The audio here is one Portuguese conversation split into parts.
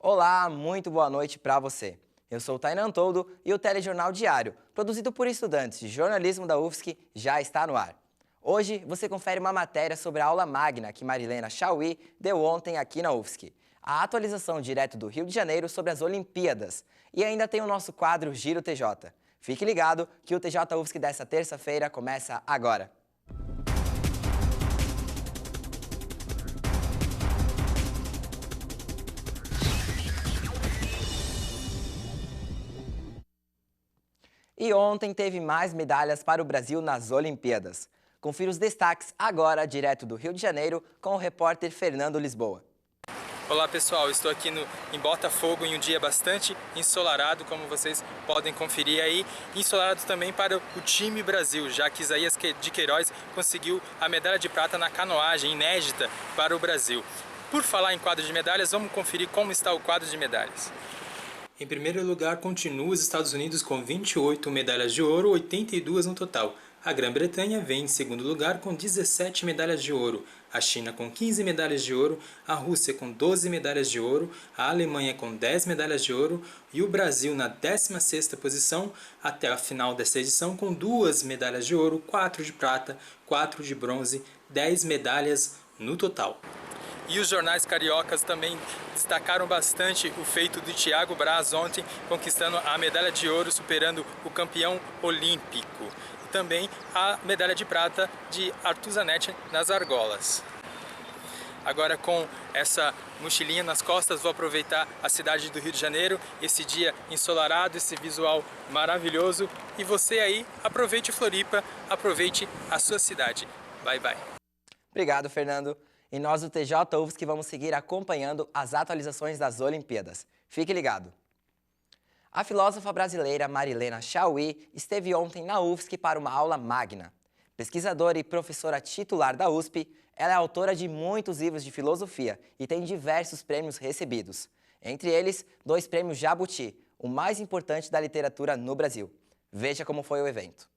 Olá, muito boa noite para você. Eu sou o Tainan Toldo e o Telejornal Diário, produzido por estudantes de jornalismo da UFSC, já está no ar. Hoje você confere uma matéria sobre a aula magna que Marilena Chauí deu ontem aqui na UFSC. A atualização direto do Rio de Janeiro sobre as Olimpíadas. E ainda tem o nosso quadro Giro TJ. Fique ligado que o TJ UFSC dessa terça-feira começa agora. E ontem teve mais medalhas para o Brasil nas Olimpíadas. Confira os destaques agora, direto do Rio de Janeiro, com o repórter Fernando Lisboa. Olá pessoal, estou aqui em Botafogo em um dia bastante ensolarado, como vocês podem conferir aí. Ensolarado também para o time Brasil, já que Isaías de Queiroz conseguiu a medalha de prata na canoagem, inédita para o Brasil. Por falar em quadro de medalhas, vamos conferir como está o quadro de medalhas. Em primeiro lugar, continua os Estados Unidos com 28 medalhas de ouro, 82 no total. A Grã-Bretanha vem em segundo lugar com 17 medalhas de ouro, a China com 15 medalhas de ouro, a Rússia com 12 medalhas de ouro, a Alemanha com 10 medalhas de ouro e o Brasil na 16ª posição até a final desta edição com 2 medalhas de ouro, 4 de prata, 4 de bronze, 10 medalhas no total. E os jornais cariocas também destacaram bastante o feito de Thiago Braz ontem, conquistando a medalha de ouro, superando o campeão olímpico. E também a medalha de prata de Arthur Zanetti nas argolas. Agora, com essa mochilinha nas costas, vou aproveitar a cidade do Rio de Janeiro, esse dia ensolarado, esse visual maravilhoso. E você aí, aproveite Floripa, aproveite a sua cidade. Bye, bye. Obrigado, Fernando. E nós do TJ UFSC vamos seguir acompanhando as atualizações das Olimpíadas. Fique ligado. A filósofa brasileira Marilena Chauí esteve ontem na UFSC para uma aula magna. Pesquisadora e professora titular da USP, ela é autora de muitos livros de filosofia e tem diversos prêmios recebidos. Entre eles, 2 prêmios Jabuti, o mais importante da literatura no Brasil. Veja como foi o evento.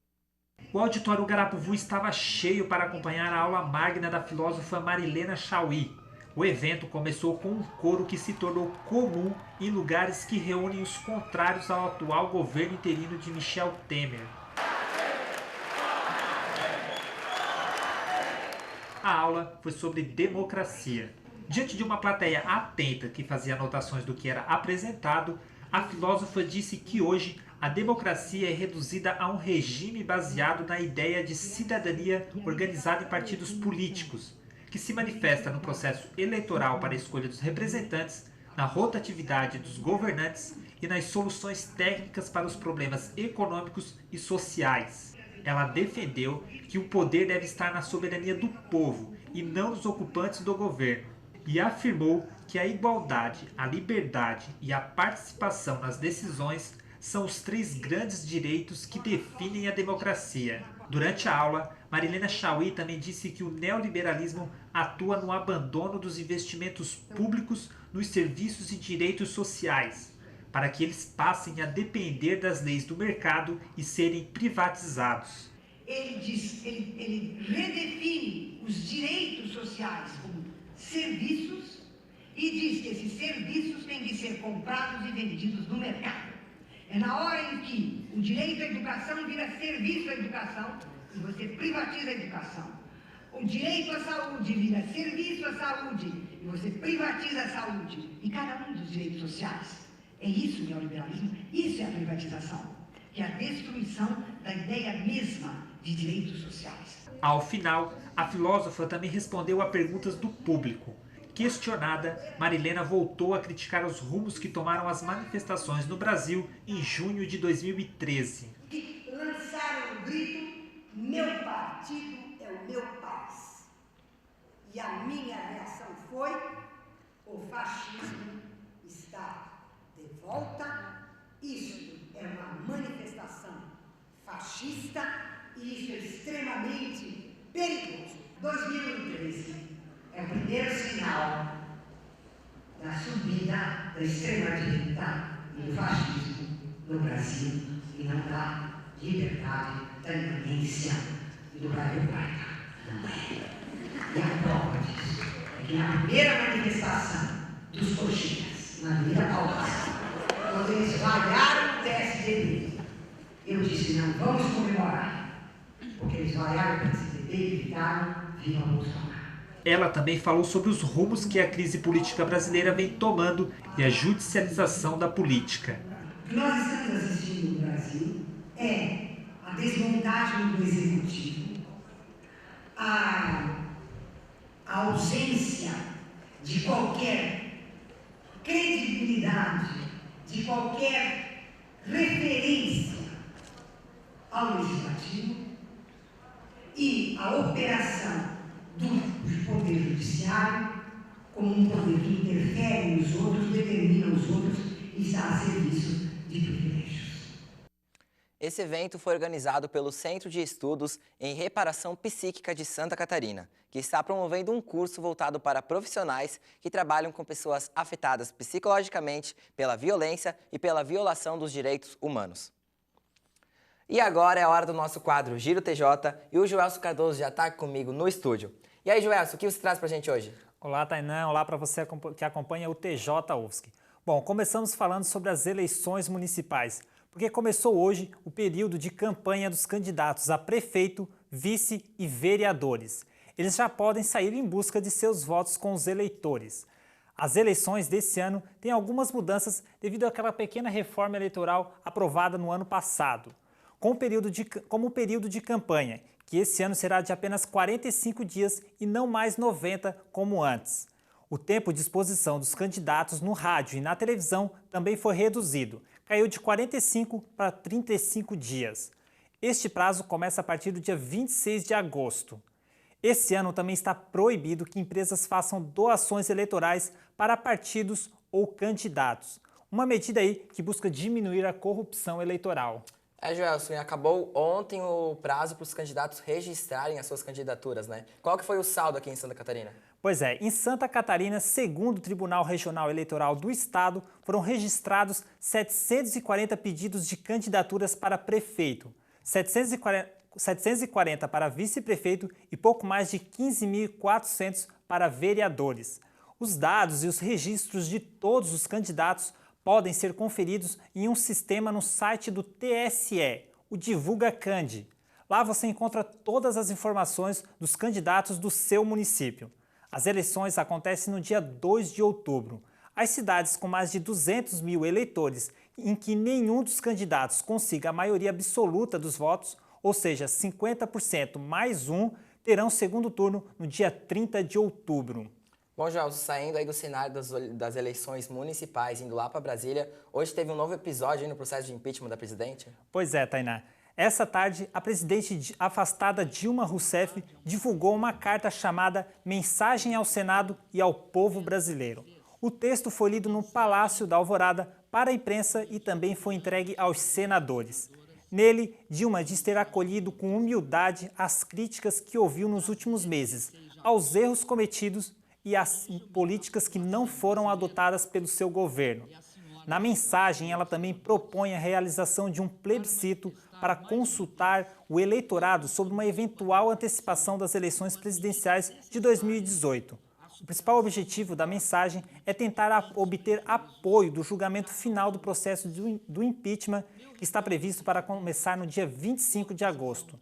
O auditório Garapuvu estava cheio para acompanhar a aula magna da filósofa Marilena Chauí. O evento começou com um coro que se tornou comum em lugares que reúnem os contrários ao atual governo interino de Michel Temer. A aula foi sobre democracia. Diante de uma plateia atenta que fazia anotações do que era apresentado, a filósofa disse que hoje a democracia é reduzida a um regime baseado na ideia de cidadania organizada em partidos políticos, que se manifesta no processo eleitoral para a escolha dos representantes, na rotatividade dos governantes e nas soluções técnicas para os problemas econômicos e sociais. Ela defendeu que o poder deve estar na soberania do povo e não dos ocupantes do governo, e afirmou que a igualdade, a liberdade e a participação nas decisões são os 3 grandes direitos que definem a democracia. Durante a aula, Marilena Chauí também disse que o neoliberalismo atua no abandono dos investimentos públicos nos serviços e direitos sociais, para que eles passem a depender das leis do mercado e serem privatizados. Ele redefine os direitos sociais como serviços e diz que esses serviços têm de ser comprados e vendidos no mercado. É na hora em que o direito à educação vira serviço à educação e você privatiza a educação. O direito à saúde vira serviço à saúde e você privatiza a saúde. E cada um dos direitos sociais. É isso o neoliberalismo, isso é a privatização, que é a destruição da ideia mesma de direitos sociais. Ao final, a filósofa também respondeu a perguntas do público. Questionada, Marilena voltou a criticar os rumos que tomaram as manifestações no Brasil em junho de 2013. Lançaram o grito, meu partido é o meu país. E a minha reação foi, o fascismo está de volta, isto é uma manifestação fascista e isso é extremamente perigoso. 2013 é o primeiro sinal da subida da extrema-direita e do fascismo no Brasil e não da liberdade, da independência e do Brasil laico. Não é. E a prova disso é que na primeira manifestação dos coxinhas, na Avenida vaiaram o PSDB. Eu disse, não vamos comemorar, porque eles vaiaram o PSDB e gritaram, viva Bolsonaro. Ela também falou sobre os rumos que a crise política brasileira vem tomando e a judicialização da política. O que nós estamos assistindo no Brasil é a desmontagem do executivo, a ausência de qualquer credibilidade, de qualquer referência ao legislativo e a operação do Poder Judiciário como um poder que interfere nos outros, determina os outros e está a serviço de privilégios. Esse evento foi organizado pelo Centro de Estudos em Reparação Psíquica de Santa Catarina, que está promovendo um curso voltado para profissionais que trabalham com pessoas afetadas psicologicamente pela violência e pela violação dos direitos humanos. E agora é a hora do nosso quadro Giro TJ e o Joelso Cardoso já está comigo no estúdio. E aí, Joelso, o que você traz pra gente hoje? Olá, Tainã. Olá para você que acompanha o TJ UFSC. Bom, começamos falando sobre as eleições municipais, porque começou hoje o período de campanha dos candidatos a prefeito, vice e vereadores. Eles já podem sair em busca de seus votos com os eleitores. As eleições desse ano têm algumas mudanças devido àquela pequena reforma eleitoral aprovada no ano passado. Como período de campanha, que esse ano será de apenas 45 dias e não mais 90 como antes. O tempo de exposição dos candidatos no rádio e na televisão também foi reduzido, caiu de 45 para 35 dias. Este prazo começa a partir do dia 26 de agosto. Esse ano também está proibido que empresas façam doações eleitorais para partidos ou candidatos. Uma medida aí que busca diminuir a corrupção eleitoral. Joelson, acabou ontem o prazo para os candidatos registrarem as suas candidaturas, né? Qual que foi o saldo aqui em Santa Catarina? Pois é, em Santa Catarina, segundo o Tribunal Regional Eleitoral do Estado, foram registrados 740 pedidos de candidaturas para prefeito, 740 para vice-prefeito e pouco mais de 15.400 para vereadores. Os dados e os registros de todos os candidatos podem ser conferidos em um sistema no site do TSE, o Divulga Candi. Lá você encontra todas as informações dos candidatos do seu município. As eleições acontecem no dia 2 de outubro. As cidades com mais de 200 mil eleitores, em que nenhum dos candidatos consiga a maioria absoluta dos votos, ou seja, 50% mais um, terão segundo turno no dia 30 de outubro. Bom, Joelson, saindo aí do cenário das eleições municipais, indo lá para Brasília, hoje teve um novo episódio aí no processo de impeachment da presidente? Pois é, Tainá. Essa tarde, a presidente afastada Dilma Rousseff divulgou uma carta chamada Mensagem ao Senado e ao Povo Brasileiro. O texto foi lido no Palácio da Alvorada para a imprensa e também foi entregue aos senadores. Nele, Dilma diz ter acolhido com humildade as críticas que ouviu nos últimos meses, aos erros cometidos e as políticas que não foram adotadas pelo seu governo. Na mensagem, ela também propõe a realização de um plebiscito para consultar o eleitorado sobre uma eventual antecipação das eleições presidenciais de 2018. O principal objetivo da mensagem é tentar obter apoio do julgamento final do processo do impeachment, que está previsto para começar no dia 25 de agosto.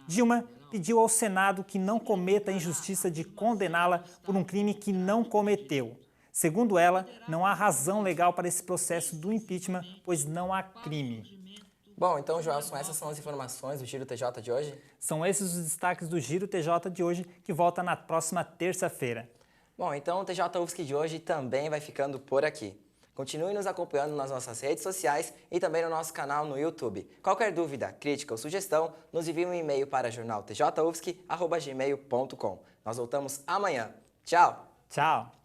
Dilma pediu ao Senado que não cometa a injustiça de condená-la por um crime que não cometeu. Segundo ela, não há razão legal para esse processo do impeachment, pois não há crime. Bom, então, Joelson, essas são as informações do Giro TJ de hoje? São esses os destaques do Giro TJ de hoje, que volta na próxima terça-feira. Bom, então o TJ UFSC de hoje também vai ficando por aqui. Continue nos acompanhando nas nossas redes sociais e também no nosso canal no YouTube. Qualquer dúvida, crítica ou sugestão, nos envie um e-mail para jornaltjufsc@gmail.com. Nós voltamos amanhã. Tchau! Tchau!